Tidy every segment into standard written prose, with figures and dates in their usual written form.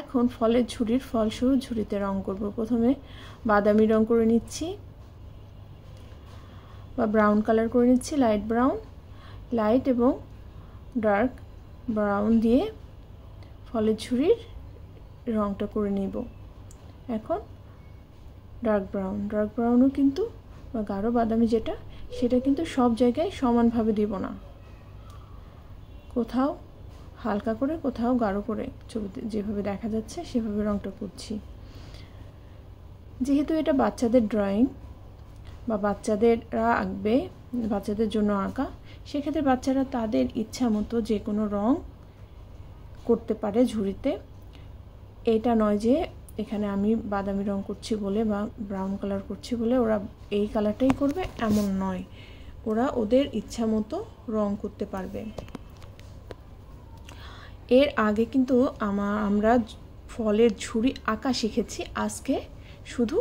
এখন ফলের ঝুড়ির ফলসহ ঝুড়িতে রং করব। প্রথমে বাদামি রং করে নিচ্ছি বা ব্রাউন কালার করে নিচ্ছি, লাইট ব্রাউন, লাইট এবং ডার্ক ব্রাউন দিয়ে ফলের ঝুড়ির রংটা করে নেব। এখন ডার্ক ব্রাউনও কিন্তু বা গাঢ় বাদামি যেটা, সেটা কিন্তু সব জায়গায় সমানভাবে দিব না, কোথাও হালকা করে কোথাও গাঢ় করে, ছবিতে যেভাবে দেখা যাচ্ছে সেভাবে রংটা করছি। যেহেতু এটা বাচ্চাদের ড্রয়িং বা বাচ্চাদেররা আঁকবে, বাচ্চাদের জন্য আঁকা, সেক্ষেত্রে বাচ্চারা তাদের ইচ্ছা মতো যে কোনো রং করতে পারে ঝুড়িতে। এটা নয় যে এখানে আমি বাদামি রং করছি বলে বা ব্রাউন কালার করছি বলে ওরা এই কালারটাই করবে, এমন নয়। ওরা ওদের ইচ্ছা মতো রং করতে পারবে। এর আগে কিন্তু আমরা ফলের ঝুড়ি আঁকা শিখেছি, আজকে শুধু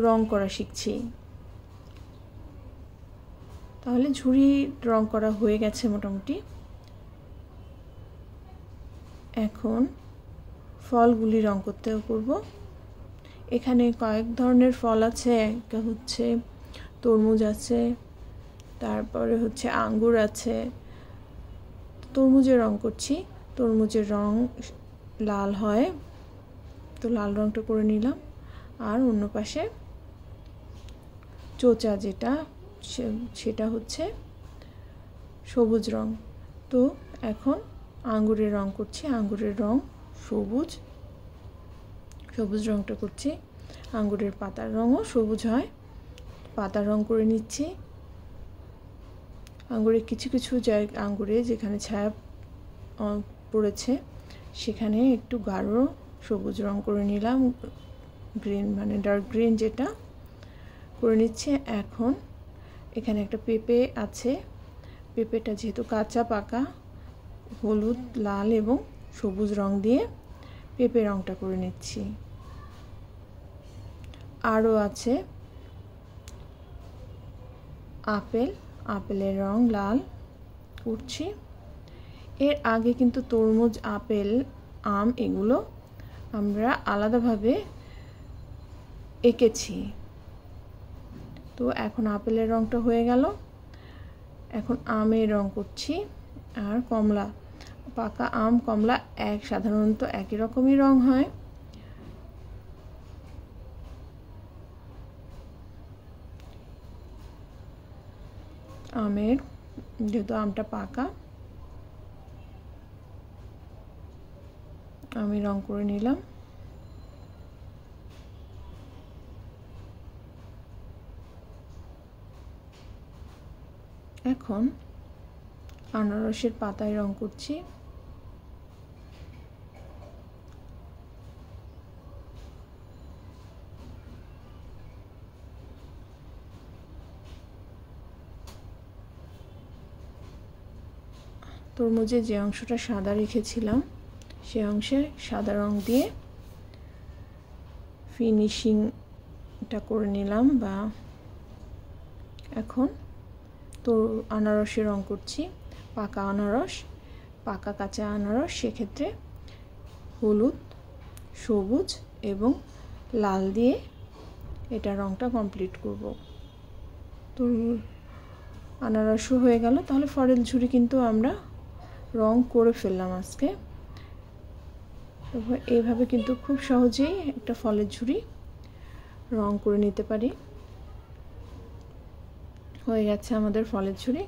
রং করা শিখছি। তাহলে ঝুড়ি রং করা হয়ে গেছে মোটামুটি। এখন ফলগুলি রং করব। এখানে কয়েক ধরনের ফল আছে। একটা হচ্ছে তরমুজ আছে, তারপরে হচ্ছে আঙ্গুর আছে। তরমুজের রং করছি, তরমুজের রং লাল হয়, তো লাল রংটা করে নিলাম। আর অন্য পাশে চোচা যেটা, সেটা হচ্ছে সবুজ রং। তো এখন আঙ্গুরের রং করছি, আঙ্গুরের রং সবুজ রংটা করছি। আঙ্গুরের পাতার রঙও সবুজ হয়, পাতার রং করে নিচ্ছি। আঙ্গুরের কিছু জায়গা, আঙ্গুরে যেখানে ছায়া পড়েছে সেখানে একটু গাঢ় সবুজ রং করে নিলাম, গ্রিন মানে ডার্ক গ্রিন যেটা করে নিচ্ছে। এখন এখানে একটা পেঁপে আছে, পেঁপেটা যেহেতু কাঁচা পাকা, হলুদ, লাল এবং সবুজ রং দিয়ে পেঁপে রংটা করে নিচ্ছি। আরও আছে আপেলের রং লাল করছি। এর আগে কিন্তু তরমুজ, আপেল, আম এগুলো আমরা আলাদাভাবে এঁকেছি। তো এখন আপেলের রংটা হয়ে গেল। এখন আমের রং করছি। আর কমলা, পাকা আম, কমলা সাধারণত একই রকমই রং হয়। আমের, যেহেতু আমটা পাকা, আমি রং করে নিলাম। এখন আনারসের পাতায় রং করছি। তরমুজে যে অংশটা সাদা রেখেছিলাম সে অংশে সাদা রং দিয়ে ফিনিশিংটা করে নিলাম। বা এখন তো আনারসে রং করছি, পাকা আনারস, পাকা কাঁচা আনারস, সেক্ষেত্রে হলুদ, সবুজ এবং লাল দিয়ে এটা রংটা কমপ্লিট করব। তো আনারসও হয়ে গেল। তাহলে ফলের ঝুড়ি কিন্তু আমরা রং করে ফেললাম আজকে। এইভাবে কিন্তু খুব সহজেই একটা ফলের ঝুড়ি রং করে নিতে পারি। হয়ে গেছে আমাদের ফলের ঝুড়ি।